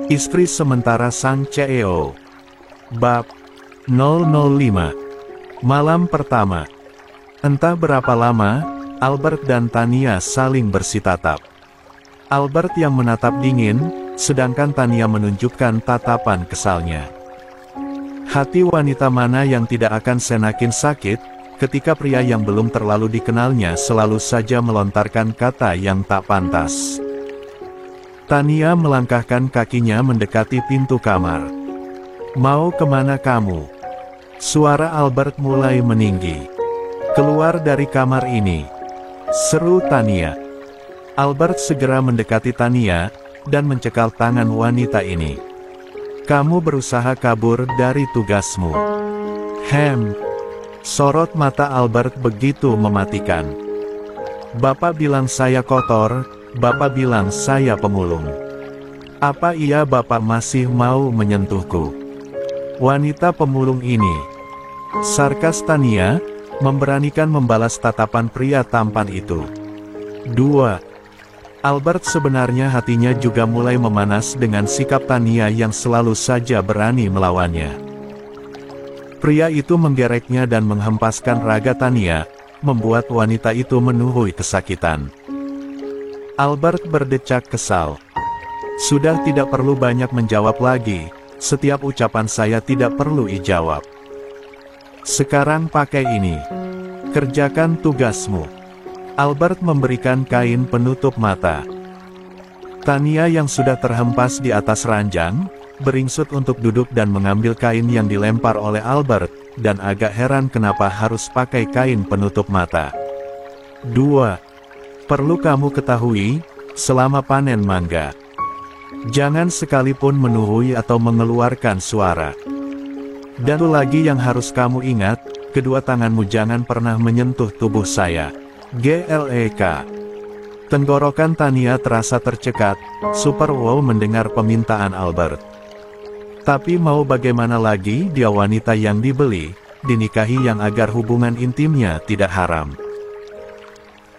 Istri sementara sang CEO. Bab 005. Malam pertama. Entah berapa lama, Albert dan Tania saling bersitatap. Albert yang menatap dingin, sedangkan Tania menunjukkan tatapan kesalnya. Hati wanita mana yang tidak akan senakin sakit, ketika pria yang belum terlalu dikenalnya selalu saja melontarkan kata yang tak pantas. Tania melangkahkan kakinya mendekati pintu kamar. "Mau kemana kamu?" Suara Albert mulai meninggi. "Keluar dari kamar ini," seru Tania. Albert segera mendekati Tania, dan mencekal tangan wanita ini. "Kamu berusaha kabur dari tugasmu." Sorot mata Albert begitu mematikan. "Bapak bilang saya kotor, Bapak bilang saya pemulung. Apa iya Bapak masih mau menyentuhku?" Wanita pemulung ini, sarkas Tania, memberanikan membalas tatapan pria tampan itu. 2. Albert sebenarnya hatinya juga mulai memanas dengan sikap Tania yang selalu saja berani melawannya. Pria itu menggereknya dan menghempaskan raga Tania, membuat wanita itu menuhui kesakitan. Albert berdecak kesal. "Sudah tidak perlu banyak menjawab lagi, setiap ucapan saya tidak perlu dijawab. Sekarang pakai ini. Kerjakan tugasmu." Albert memberikan kain penutup mata. Tania yang sudah terhempas di atas ranjang, beringsut untuk duduk dan mengambil kain yang dilempar oleh Albert, dan agak heran kenapa harus pakai kain penutup mata. 2. Perlu kamu ketahui, selama panen mangga, jangan sekalipun menuhui atau mengeluarkan suara. Dan lagi yang harus kamu ingat, kedua tanganmu jangan pernah menyentuh tubuh saya. GLEK. Tenggorokan Tania terasa tercekat, super wow mendengar permintaan Albert. Tapi mau bagaimana lagi, dia wanita yang dibeli, dinikahi yang agar hubungan intimnya tidak haram.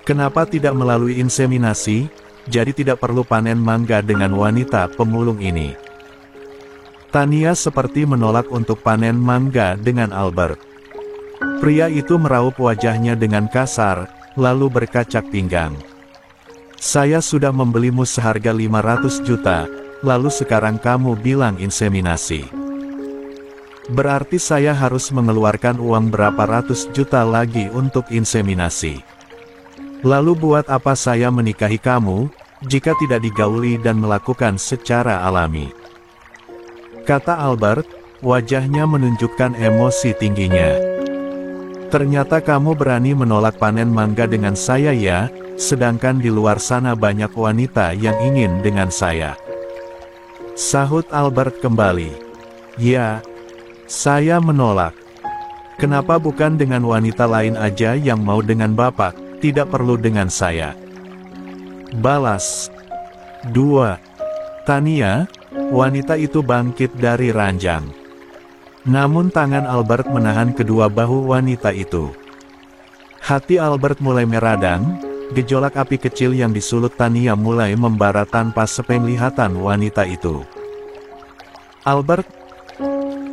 Kenapa tidak melalui inseminasi, jadi tidak perlu panen mangga dengan wanita pemulung ini. Tania seperti menolak untuk panen mangga dengan Albert. Pria itu meraup wajahnya dengan kasar, lalu berkacak pinggang. "Saya sudah membelimu seharga 500 juta, lalu sekarang kamu bilang inseminasi. Berarti saya harus mengeluarkan uang berapa ratus juta lagi untuk inseminasi. Lalu buat apa saya menikahi kamu, jika tidak digauli dan melakukan secara alami?" kata Albert, wajahnya menunjukkan emosi tingginya. "Ternyata kamu berani menolak panen mangga dengan saya ya, sedangkan di luar sana banyak wanita yang ingin dengan saya," sahut Albert kembali. "Ya, saya menolak. Kenapa bukan dengan wanita lain aja yang mau dengan Bapak, tidak perlu dengan saya?" balas. 2. Tania, wanita itu bangkit dari ranjang. Namun tangan Albert menahan kedua bahu wanita itu. Hati Albert mulai meradang, gejolak api kecil yang disulut Tania mulai membara tanpa sepenglihatan wanita itu. "Albert!"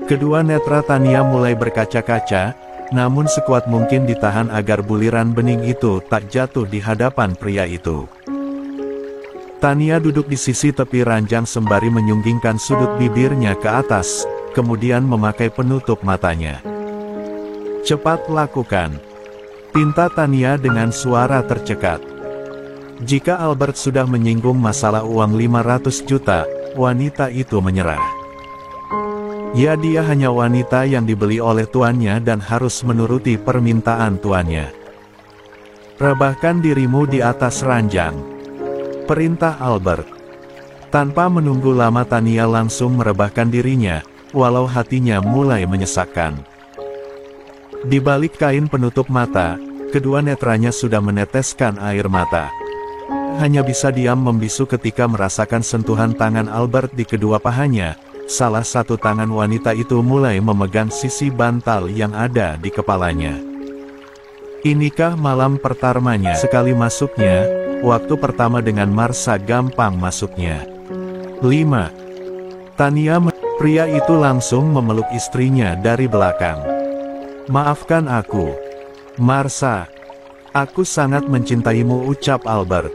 Kedua netra Tania mulai berkaca-kaca, namun sekuat mungkin ditahan agar buliran bening itu tak jatuh di hadapan pria itu. Tania duduk di sisi tepi ranjang sembari menyunggingkan sudut bibirnya ke atas, kemudian memakai penutup matanya. "Cepat lakukan," pinta Tania dengan suara tercekat. Jika Albert sudah menyinggung masalah uang 500 juta, wanita itu menyerah. Ya, dia hanya wanita yang dibeli oleh tuannya dan harus menuruti permintaan tuannya. "Rebahkan dirimu di atas ranjang," perintah Albert. Tanpa menunggu lama Tania langsung merebahkan dirinya, walau hatinya mulai menyesakkan. Di balik kain penutup mata, kedua netranya sudah meneteskan air mata. Hanya bisa diam membisu ketika merasakan sentuhan tangan Albert di kedua pahanya. Salah satu tangan wanita itu mulai memegang sisi bantal yang ada di kepalanya. Inikah malam pertamanya? Sekali masuknya, waktu pertama dengan Marsha gampang masuknya. 5. Pria itu langsung memeluk istrinya dari belakang. "Maafkan aku, Marsa. Aku sangat mencintaimu," ucap Albert.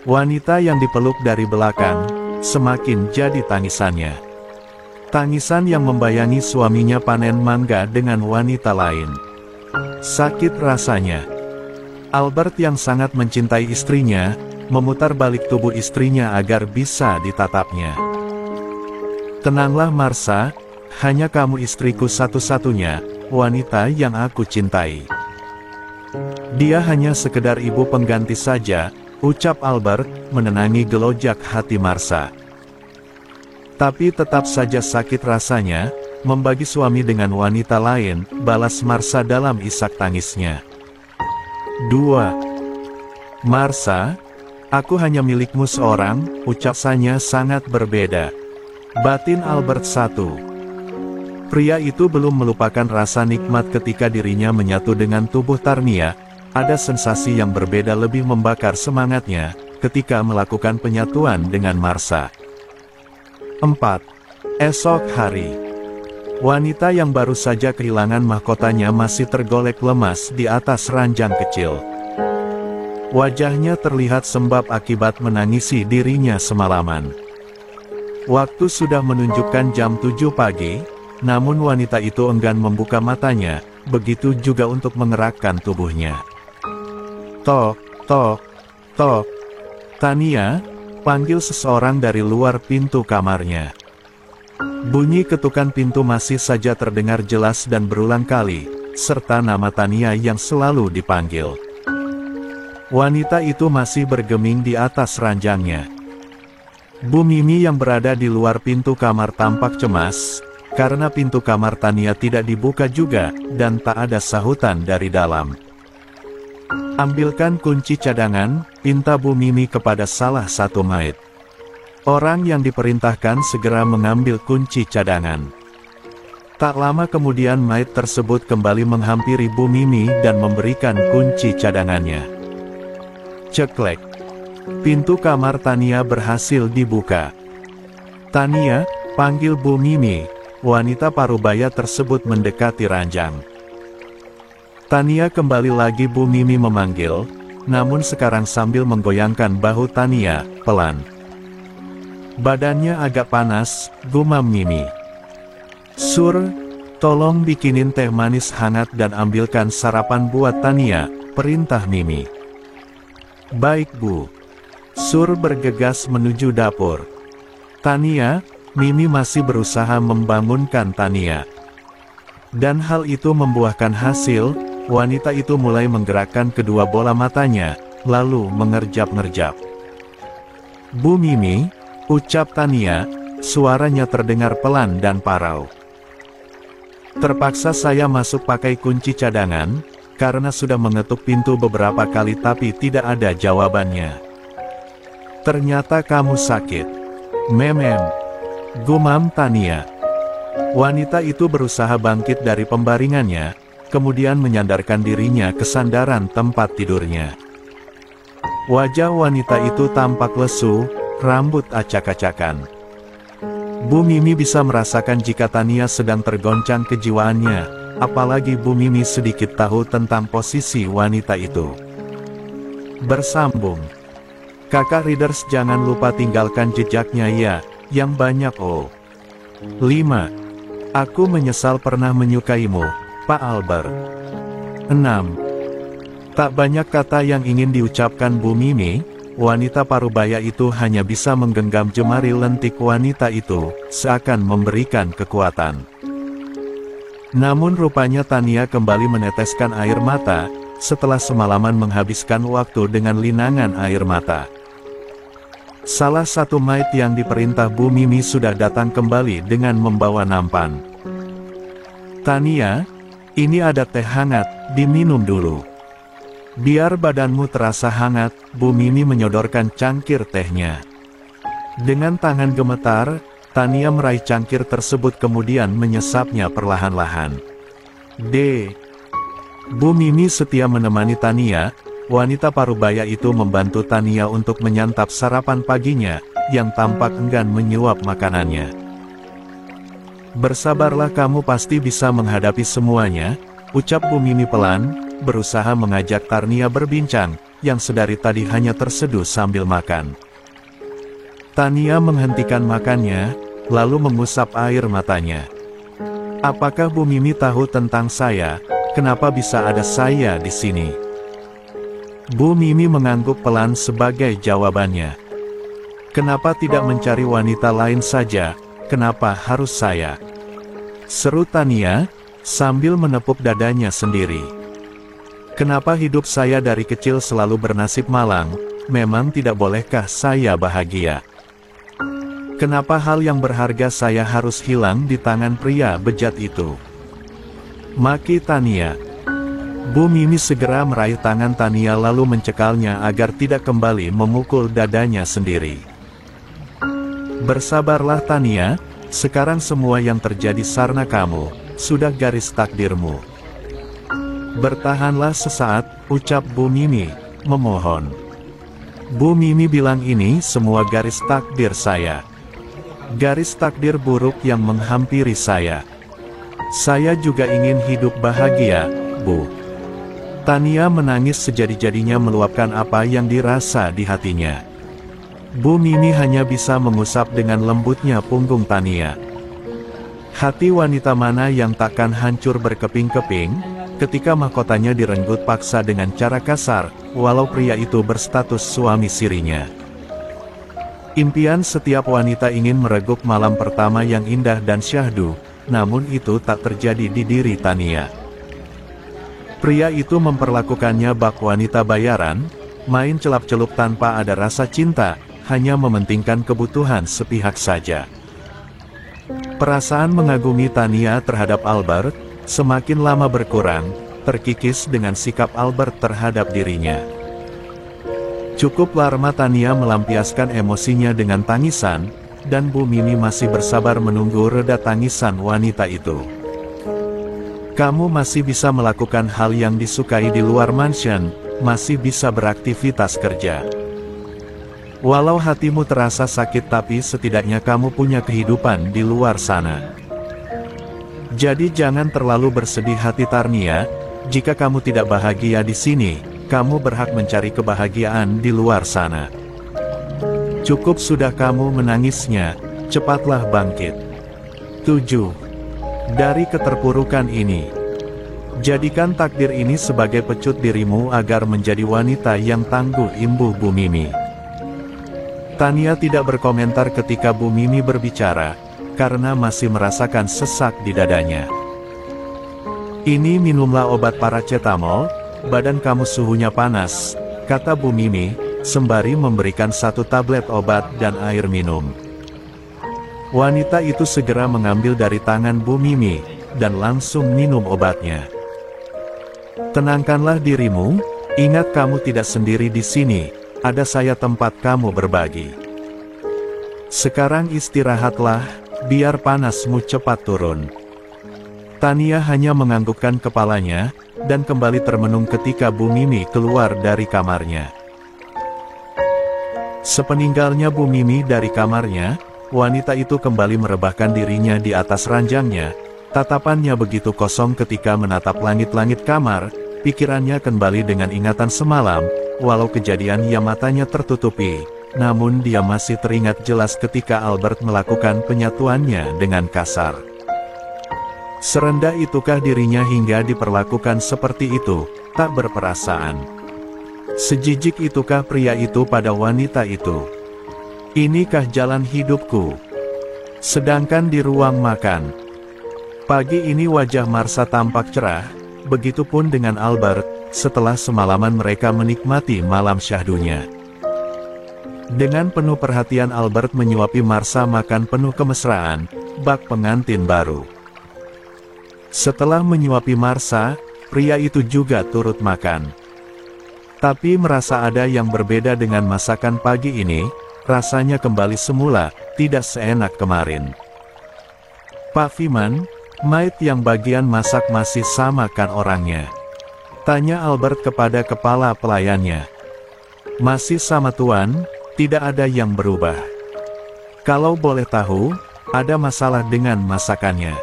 Wanita yang dipeluk dari belakang, semakin jadi tangisannya. Tangisan yang membayangi suaminya panen mangga dengan wanita lain. Sakit rasanya. Albert yang sangat mencintai istrinya, memutar balik tubuh istrinya agar bisa ditatapnya. "Tenanglah Marsa, hanya kamu istriku satu-satunya, wanita yang aku cintai. Dia hanya sekedar ibu pengganti saja," ucap Albert, menenangi gelojak hati Marsa. "Tapi tetap saja sakit rasanya, membagi suami dengan wanita lain," balas Marsa dalam isak tangisnya. 2. "Marsa, aku hanya milikmu seorang," ucapannya sangat berbeda. Batin Albert 1. Pria itu belum melupakan rasa nikmat ketika dirinya menyatu dengan tubuh Tarnia. Ada sensasi yang berbeda lebih membakar semangatnya, ketika melakukan penyatuan dengan Marsa. 4. Esok hari. Wanita yang baru saja kehilangan mahkotanya masih tergolek lemas di atas ranjang kecil. Wajahnya terlihat sembab akibat menangisi dirinya semalaman. Waktu sudah menunjukkan jam 7 pagi, namun wanita itu enggan membuka matanya, begitu juga untuk mengerakkan tubuhnya. "Tok, tok, tok. Tania," panggil seseorang dari luar pintu kamarnya. Bunyi ketukan pintu masih saja terdengar jelas dan berulang kali, serta nama Tania yang selalu dipanggil. Wanita itu masih bergeming di atas ranjangnya. Bu Mimi yang berada di luar pintu kamar tampak cemas, karena pintu kamar Tania tidak dibuka juga, dan tak ada sahutan dari dalam. "Ambilkan kunci cadangan," pinta Bu Mimi kepada salah satu maid. Orang yang diperintahkan segera mengambil kunci cadangan. Tak lama kemudian maid tersebut kembali menghampiri Bu Mimi dan memberikan kunci cadangannya. Ceklek. Pintu kamar Tania berhasil dibuka. "Tania," panggil Bu Mimi. Wanita parubaya tersebut mendekati ranjang. "Tania," kembali lagi Bu Mimi memanggil, namun sekarang sambil menggoyangkan bahu Tania, pelan. Badannya agak panas, gumam Mimi. "Sur, tolong bikinin teh manis hangat dan ambilkan sarapan buat Tania," perintah Mimi. "Baik Bu." Sur bergegas menuju dapur. "Tania," Mimi masih berusaha membangunkan Tania. Dan hal itu membuahkan hasil, wanita itu mulai menggerakkan kedua bola matanya, lalu mengerjap-ngerjap. "Bu Mimi," ucap Tania, suaranya terdengar pelan dan parau. "Terpaksa saya masuk pakai kunci cadangan, karena sudah mengetuk pintu beberapa kali tapi tidak ada jawabannya." "Ternyata kamu sakit." "Memem," gumam Tania. Wanita itu berusaha bangkit dari pembaringannya, kemudian menyandarkan dirinya ke sandaran tempat tidurnya. Wajah wanita itu tampak lesu, rambut acak-acakan. Bu Mimi bisa merasakan jika Tania sedang tergoncang kejiwaannya, apalagi Bu Mimi sedikit tahu tentang posisi wanita itu. Bersambung. Kakak Readers, jangan lupa tinggalkan jejaknya ya, yang banyak oh. 5. Aku menyesal pernah menyukaimu, Pak Albert. 6. Tak banyak kata yang ingin diucapkan Bu Mimi, wanita parubaya itu hanya bisa menggenggam jemari lentik wanita itu, seakan memberikan kekuatan. Namun rupanya Tania kembali meneteskan air mata, setelah semalaman menghabiskan waktu dengan linangan air mata. Salah satu maid yang diperintah Bu Mimi sudah datang kembali dengan membawa nampan. "Tania, ini ada teh hangat, diminum dulu. Biar badanmu terasa hangat." Bu Mimi menyodorkan cangkir tehnya. Dengan tangan gemetar, Tania meraih cangkir tersebut kemudian menyesapnya perlahan-lahan. Bu Mimi setia menemani Tania. Wanita parubaya itu membantu Tania untuk menyantap sarapan paginya, yang tampak enggan menyuap makanannya. Bersabarlah, kamu pasti bisa menghadapi semuanya, ucap Bu Mimi pelan, berusaha mengajak Tania berbincang, yang sedari tadi hanya terseduh sambil makan. Tania menghentikan makannya, lalu mengusap air matanya. Apakah Bu Mimi tahu tentang saya? Kenapa bisa ada saya di sini? Bu Mimi mengangguk pelan sebagai jawabannya. Kenapa tidak mencari wanita lain saja? Kenapa harus saya? Seru Tania, sambil menepuk dadanya sendiri. Kenapa hidup saya dari kecil selalu bernasib malang? Memang tidak bolehkah saya bahagia? Kenapa hal yang berharga saya harus hilang di tangan pria bejat itu? Maki Tania. Bu Mimi segera meraih tangan Tania lalu mencekalnya agar tidak kembali memukul dadanya sendiri. Bersabarlah Tania, sekarang semua yang terjadi karena kamu, sudah garis takdirmu. Bertahanlah sesaat, ucap Bu Mimi, memohon. Bu Mimi bilang ini semua garis takdir saya. Garis takdir buruk yang menghampiri saya. Saya juga ingin hidup bahagia, Bu. Tania menangis sejadi-jadinya meluapkan apa yang dirasa di hatinya. Bu Mimi hanya bisa mengusap dengan lembutnya punggung Tania. Hati wanita mana yang takkan hancur berkeping-keping, ketika mahkotanya direnggut paksa dengan cara kasar, walau pria itu berstatus suami sirinya. Impian setiap wanita ingin mereguk malam pertama yang indah dan syahdu, namun itu tak terjadi di diri Tania. Pria itu memperlakukannya bak wanita bayaran, main celap-celup tanpa ada rasa cinta, hanya mementingkan kebutuhan sepihak saja. Perasaan mengagumi Tania terhadap Albert, semakin lama berkurang, terkikis dengan sikap Albert terhadap dirinya. Cukup lama Tania melampiaskan emosinya dengan tangisan, dan Bu Mimi masih bersabar menunggu reda tangisan wanita itu. Kamu masih bisa melakukan hal yang disukai di luar mansion, masih bisa beraktivitas kerja. Walau hatimu terasa sakit tapi setidaknya kamu punya kehidupan di luar sana. Jadi jangan terlalu bersedih hati Tania, jika kamu tidak bahagia di sini, kamu berhak mencari kebahagiaan di luar sana. Cukup sudah kamu menangisnya, cepatlah bangkit. 7. Dari keterpurukan ini, jadikan takdir ini sebagai pecut dirimu agar menjadi wanita yang tangguh, imbuh Bu Mimi. Tania tidak berkomentar ketika Bu Mimi berbicara, karena masih merasakan sesak di dadanya. Ini minumlah obat paracetamol, badan kamu suhunya panas, kata Bu Mimi, sembari memberikan 1 tablet obat dan air minum. Wanita itu segera mengambil dari tangan Bu Mimi, dan langsung minum obatnya. Tenangkanlah dirimu, ingat kamu tidak sendiri di sini, ada saya tempat kamu berbagi. Sekarang istirahatlah, biar panasmu cepat turun. Tania hanya menganggukkan kepalanya, dan kembali termenung ketika Bu Mimi keluar dari kamarnya. Sepeninggalnya Bu Mimi dari kamarnya, wanita itu kembali merebahkan dirinya di atas ranjangnya. Tatapannya begitu kosong ketika menatap langit-langit kamar, pikirannya kembali dengan ingatan semalam, walau kejadian yang matanya tertutupi, namun dia masih teringat jelas ketika Albert melakukan penyatuannya dengan kasar. Serendah itukah dirinya hingga diperlakukan seperti itu, tak berperasaan? Sejijik itukah pria itu pada wanita itu? Inikah jalan hidupku? Sedangkan di ruang makan, pagi ini wajah Marsha tampak cerah, begitupun dengan Albert, setelah semalaman mereka menikmati malam syahdunya. Dengan penuh perhatian Albert menyuapi Marsha makan penuh kemesraan, bak pengantin baru. Setelah menyuapi Marsha, pria itu juga turut makan. Tapi merasa ada yang berbeda dengan masakan pagi ini, rasanya kembali semula, tidak seenak kemarin. Pak Fiman, maid yang bagian masak masih sama kan orangnya? Tanya Albert kepada kepala pelayannya. Masih sama tuan, tidak ada yang berubah. Kalau boleh tahu, ada masalah dengan masakannya.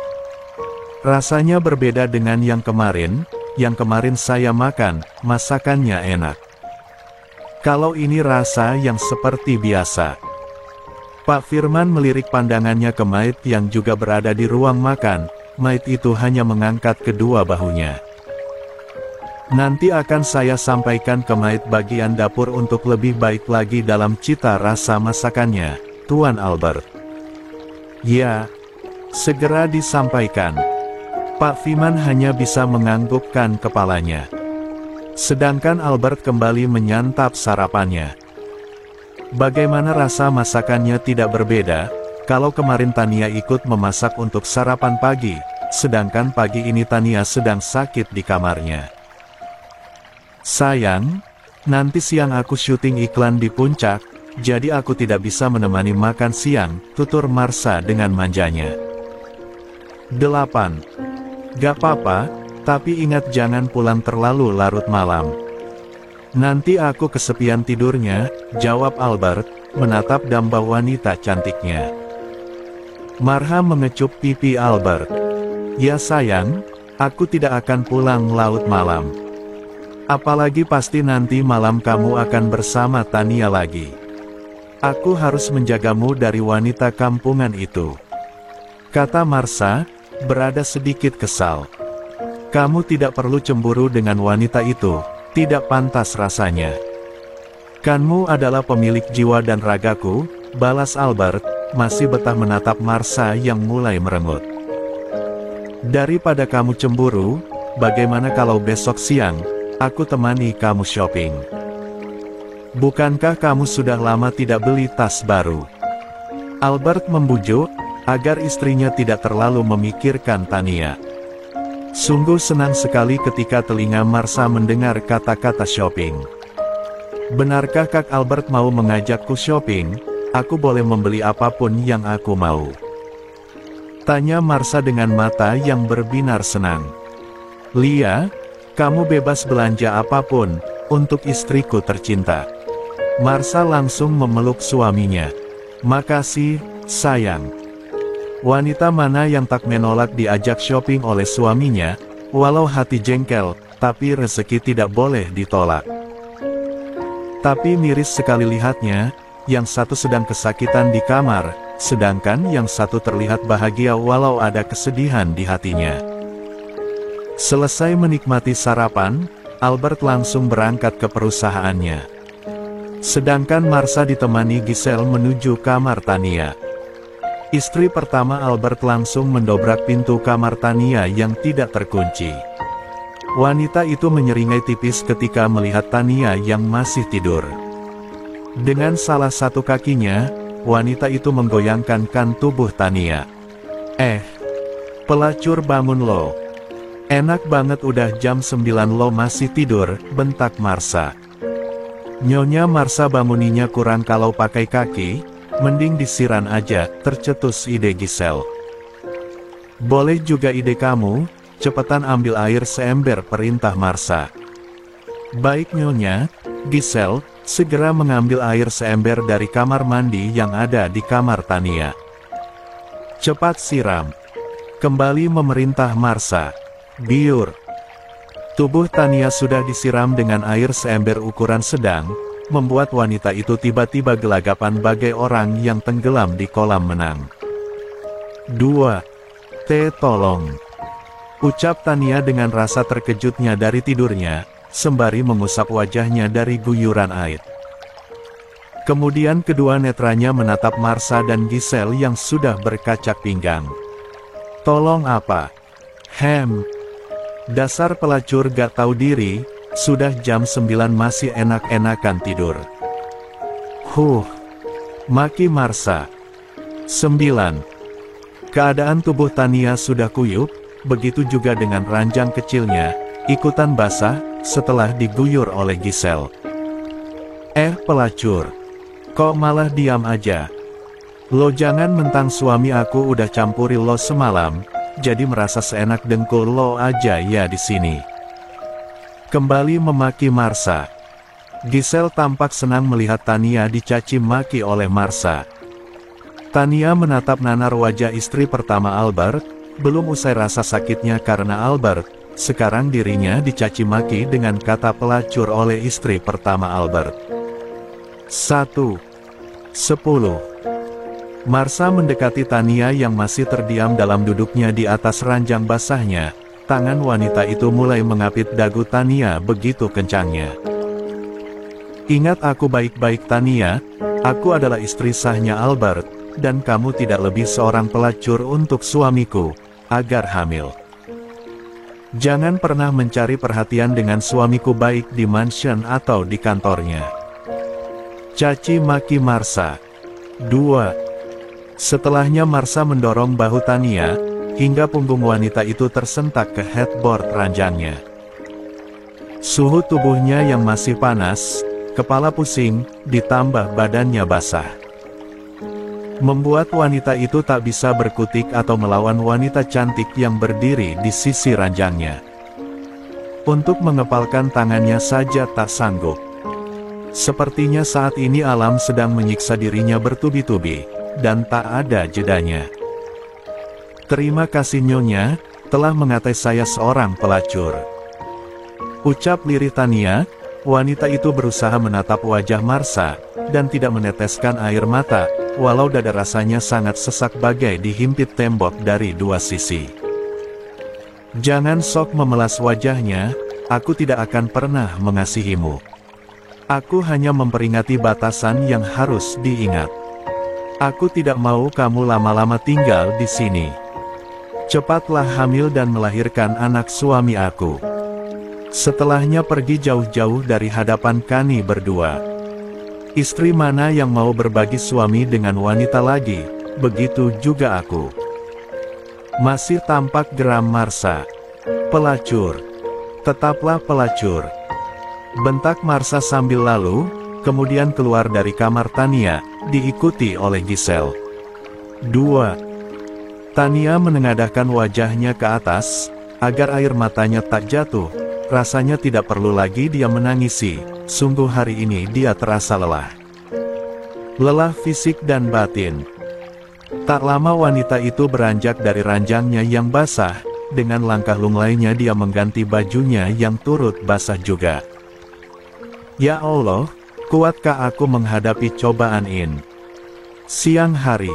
Rasanya berbeda dengan yang kemarin saya makan, masakannya enak. Kalau ini rasa yang seperti biasa. Pak Firman melirik pandangannya ke Maid yang juga berada di ruang makan. Maid itu hanya mengangkat kedua bahunya. Nanti akan saya sampaikan ke Maid bagian dapur untuk lebih baik lagi dalam cita rasa masakannya, Tuan Albert. Ya, segera disampaikan. Pak Firman hanya bisa menganggukkan kepalanya. Sedangkan Albert kembali menyantap sarapannya. Bagaimana rasa masakannya tidak berbeda, kalau kemarin Tania ikut memasak untuk sarapan pagi, sedangkan pagi ini Tania sedang sakit di kamarnya. Sayang, nanti siang aku syuting iklan di puncak, jadi aku tidak bisa menemani makan siang, tutur Marsha dengan manjanya. 8. Gak apa-apa, tapi ingat jangan pulang terlalu larut malam. Nanti aku kesepian tidurnya, jawab Albert, menatap dambah wanita cantiknya. Marha mengecup pipi Albert. Ya sayang, aku tidak akan pulang larut malam. Apalagi pasti nanti malam kamu akan bersama Tania lagi. Aku harus menjagamu dari wanita kampungan itu, kata Marsha, berada sedikit kesal. Kamu tidak perlu cemburu dengan wanita itu, tidak pantas rasanya. Kamu adalah pemilik jiwa dan ragaku, balas Albert, masih betah menatap Marsha yang mulai merenggut. Daripada kamu cemburu, bagaimana kalau besok siang aku temani kamu shopping? Bukankah kamu sudah lama tidak beli tas baru? Albert membujuk, agar istrinya tidak terlalu memikirkan Tania. Sungguh senang sekali ketika telinga Marsha mendengar kata-kata shopping. Benarkah Kak Albert mau mengajakku shopping? Aku boleh membeli apapun yang aku mau. Tanya Marsha dengan mata yang berbinar senang. Lia, kamu bebas belanja apapun, untuk istriku tercinta. Marsha langsung memeluk suaminya. Makasih, sayang. Wanita mana yang tak menolak diajak shopping oleh suaminya, walau hati jengkel, tapi rezeki tidak boleh ditolak. Tapi miris sekali lihatnya, yang satu sedang kesakitan di kamar, sedangkan yang satu terlihat bahagia walau ada kesedihan di hatinya. Selesai menikmati sarapan, Albert langsung berangkat ke perusahaannya. Sedangkan Marsha ditemani Giselle menuju kamar Tania. Istri pertama Albert langsung mendobrak pintu kamar Tania yang tidak terkunci. Wanita itu menyeringai tipis ketika melihat Tania yang masih tidur. Dengan salah satu kakinya, wanita itu menggoyangkan tubuh Tania. Pelacur bangun lo. Enak banget udah jam 9 lo masih tidur, bentak Marsha. Nyonya Marsha banguninnya kurang kalau pakai kaki, mending disiran aja, tercetus ide Giselle. Boleh juga ide kamu, cepetan ambil air seember, perintah Marsha. Baik Nyonya, Giselle segera mengambil air seember dari kamar mandi yang ada di kamar Tania. Cepat siram. Kembali memerintah Marsha. Biur. Tubuh Tania sudah disiram dengan air seember ukuran sedang, membuat wanita itu tiba-tiba gelagapan bagai orang yang tenggelam di kolam menang. 2. Tolong. Ucap Tania dengan rasa terkejutnya dari tidurnya, sembari mengusap wajahnya dari guyuran air. Kemudian kedua netranya menatap Marsha dan Giselle yang sudah berkacak pinggang. Tolong apa? Dasar pelacur gak tahu diri, sudah jam 9 masih enak-enakan tidur. Maki Marsha. 9. Keadaan tubuh Tania sudah kuyup, begitu juga dengan ranjang kecilnya, ikutan basah, setelah diguyur oleh Giselle. Pelacur. Kok malah diam aja? Lo jangan mentang suami aku udah campuri lo semalam, jadi merasa seenak dengkul lo aja ya di sini. Kembali memaki Marsha. Giselle tampak senang melihat Tania dicaci maki oleh Marsha. Tania menatap nanar wajah istri pertama Albert, belum usai rasa sakitnya karena Albert, sekarang dirinya dicaci maki dengan kata pelacur oleh istri pertama Albert. 1. 10. Marsha mendekati Tania yang masih terdiam dalam duduknya di atas ranjang basahnya. Tangan wanita itu mulai mengapit dagu Tania begitu kencangnya. Ingat aku baik-baik Tania, aku adalah istri sahnya Albert, dan kamu tidak lebih seorang pelacur untuk suamiku, agar hamil. Jangan pernah mencari perhatian dengan suamiku baik di mansion atau di kantornya. Caci maki Marsha. 2. Setelahnya Marsha mendorong bahu Tania, hingga punggung wanita itu tersentak ke headboard ranjangnya. Suhu tubuhnya yang masih panas, kepala pusing, ditambah badannya basah, membuat wanita itu tak bisa berkutik atau melawan wanita cantik yang berdiri di sisi ranjangnya. Untuk mengepalkan tangannya saja tak sanggup. Sepertinya saat ini alam sedang menyiksa dirinya bertubi-tubi, dan tak ada jedanya. Terima kasih Nyonya, telah mengatai saya seorang pelacur. Ucap lirih Tania. Wanita itu berusaha menatap wajah Marsha, dan tidak meneteskan air mata, walau dada rasanya sangat sesak bagai dihimpit tembok dari dua sisi. Jangan sok memelas wajahnya, aku tidak akan pernah mengasihimu. Aku hanya memperingati batasan yang harus diingat. Aku tidak mau kamu lama-lama tinggal di sini. Cepatlah hamil dan melahirkan anak suami aku. Setelahnya pergi jauh-jauh dari hadapan kami berdua. Istri mana yang mau berbagi suami dengan wanita lagi, begitu juga aku. Masih tampak geram Marsha. Pelacur. Tetaplah pelacur. Bentak Marsha sambil lalu, kemudian keluar dari kamar Tania, diikuti oleh Giselle. 2. Tania menengadahkan wajahnya ke atas, agar air matanya tak jatuh. Rasanya tidak perlu lagi dia menangisi, sungguh hari ini dia terasa lelah. Lelah fisik dan batin. Tak lama wanita itu beranjak dari ranjangnya yang basah, dengan langkah lunglainya dia mengganti bajunya yang turut basah juga. Ya Allah, kuatkah aku menghadapi cobaan ini? Siang hari,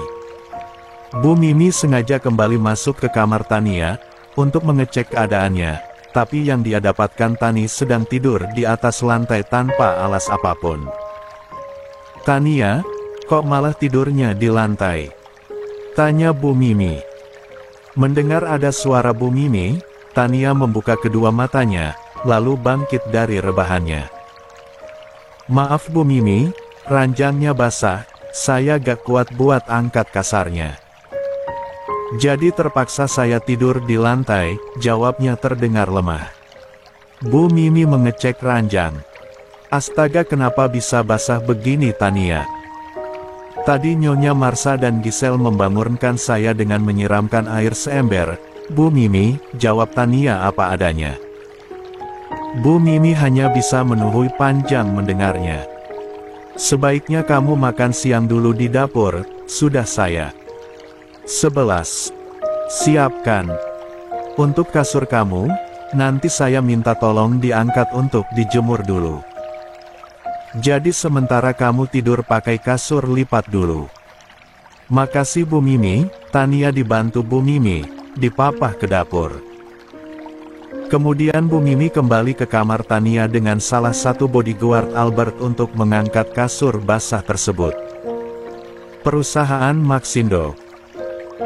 Bu Mimi sengaja kembali masuk ke kamar Tania, untuk mengecek keadaannya. Tapi yang dia dapatkan Tani sedang tidur di atas lantai tanpa alas apapun. Tania, kok malah tidurnya di lantai? Tanya Bu Mimi. Mendengar ada suara Bu Mimi, Tania membuka kedua matanya, lalu bangkit dari rebahannya. Maaf Bu Mimi, ranjangnya basah, saya gak kuat buat angkat kasarnya. Jadi terpaksa saya tidur di lantai, jawabnya terdengar lemah. Bu Mimi mengecek ranjang. Astaga, kenapa bisa basah begini Tania? Tadi Nyonya Marsha dan Giselle membangunkan saya dengan menyiramkan air seember. Bu Mimi, jawab Tania apa adanya. Bu Mimi hanya bisa menuhui panjang mendengarnya. Sebaiknya kamu makan siang dulu di dapur, sudah saya. 11. Siapkan. Untuk kasur kamu, nanti saya minta tolong diangkat untuk dijemur dulu. Jadi sementara kamu tidur pakai kasur lipat dulu. Makasih Bu Mimi. Tania dibantu Bu Mimi, dipapah ke dapur. Kemudian Bu Mimi kembali ke kamar Tania dengan salah satu bodyguard Albert untuk mengangkat kasur basah tersebut. Perusahaan Maxindo.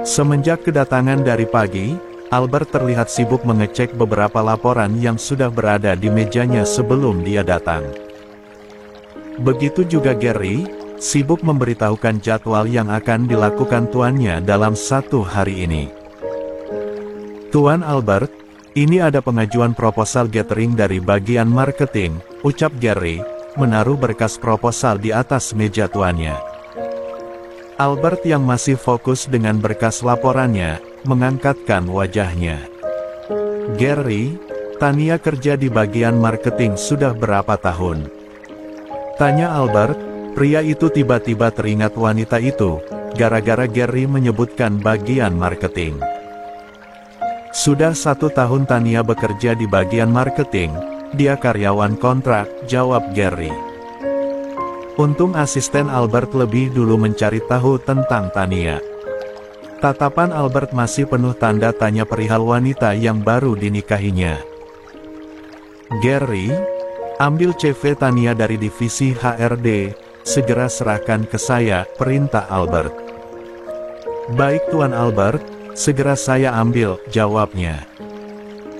Semenjak kedatangan dari pagi, Albert terlihat sibuk mengecek beberapa laporan yang sudah berada di mejanya sebelum dia datang. Begitu juga Gary, sibuk memberitahukan jadwal yang akan dilakukan tuannya dalam satu hari ini. Tuan Albert, ini ada pengajuan proposal catering dari bagian marketing, ucap Gary, menaruh berkas proposal di atas meja tuannya. Albert yang masih fokus dengan berkas laporannya, mengangkatkan wajahnya. Gary, Tania kerja di bagian marketing sudah berapa tahun? Tanya Albert. Pria itu tiba-tiba teringat wanita itu, gara-gara Gary menyebutkan bagian marketing. Sudah 1 tahun Tania bekerja di bagian marketing, dia karyawan kontrak, jawab Gary. Untung asisten Albert lebih dulu mencari tahu tentang Tania. Tatapan Albert masih penuh tanda tanya perihal wanita yang baru dinikahinya. Gary, ambil CV Tania dari divisi HRD, segera serahkan ke saya, perintah Albert. Baik Tuan Albert, segera saya ambil, jawabnya.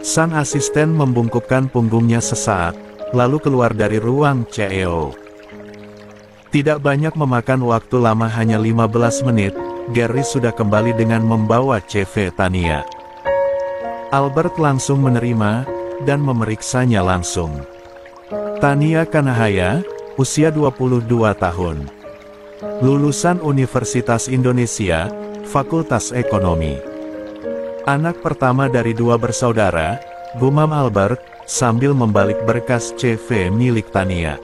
Sang asisten membungkukkan punggungnya sesaat, lalu keluar dari ruang CEO. Tidak banyak memakan waktu lama, hanya 15 menit, Gary sudah kembali dengan membawa CV Tania. Albert langsung menerima, dan memeriksanya langsung. Tania Kanahaya, usia 22 tahun. Lulusan Universitas Indonesia, Fakultas Ekonomi. Anak pertama dari 2 bersaudara, gumam Albert, sambil membalik berkas CV milik Tania.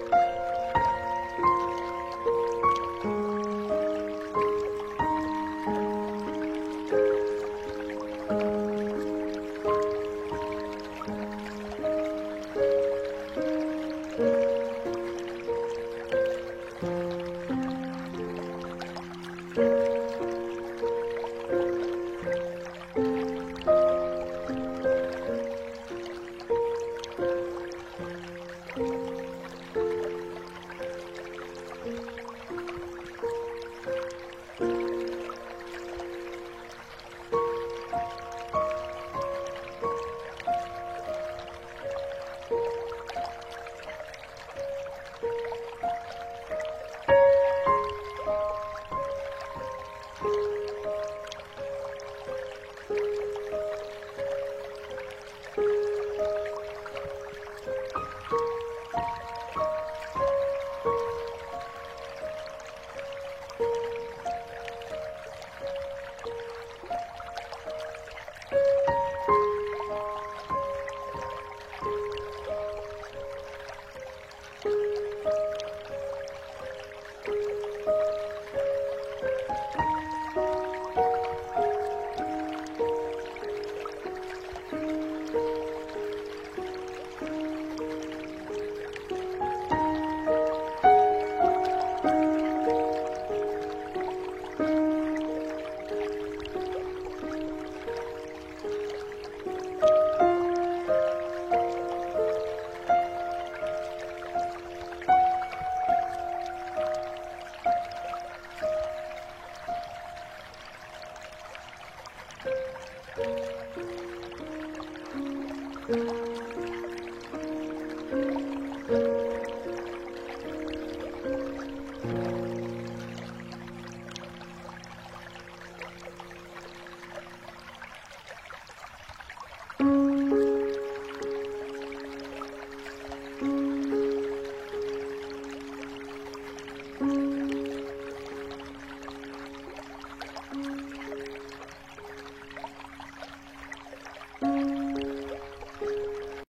Thank you.